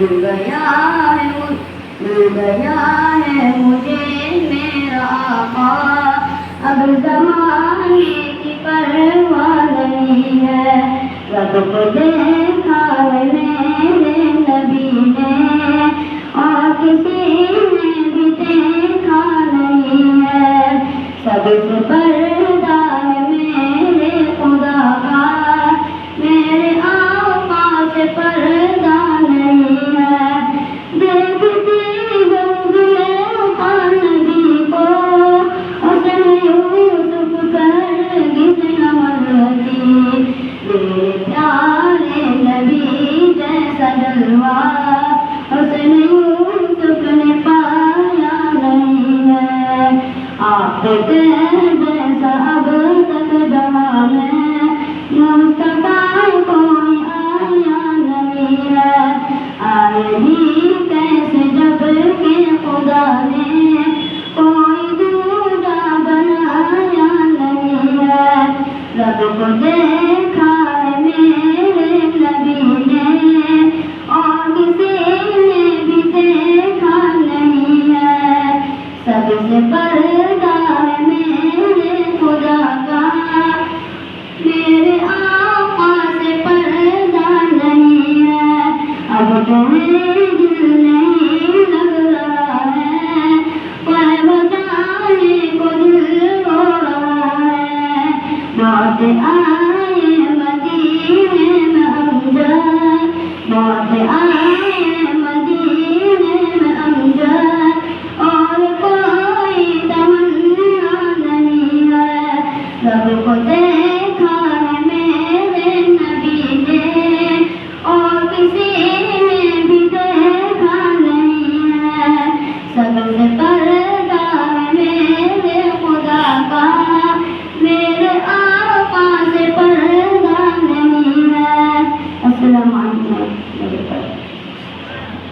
مل گیا ہے مجھے میرا آقا، اب زمانے کی پرواہ نہیں ہے، رب کو دیکھا ہے میرے نبی نے اور کسی نے بھی دیکھا نہیں ہے، سب سے پردہ ہے میرے خدا کا، میرے آقا سے پردہ نہیں ہے، دیکھتی ہوں میں نبی کو حسن یوسف پر گزنا مرتی، میرے پیارے نبی جیسا جلوہ حسن یوسف نے پایا نہیں ہے، آپ جیسا اب تک جہاں میں مصطفیٰ کوئی آیا نہیں ہے، آئے ہی کیسے جب کہ خدا نے کوئی دوسرا بنایا نہیں ہے، رب کو دیکھا ہے میرے نبی نے اور کسی نے بھی دیکھا نہیں ہے، سب سے پردہ ہے میرے خدا کا، میرے آقا سے پردہ نہیں ہے، اب تمہیں دل نہیں لگ رہا ہے، کوئی بچانے کو دل رو رہا ہے، موت آئے مدینے میں امجد، موت آئے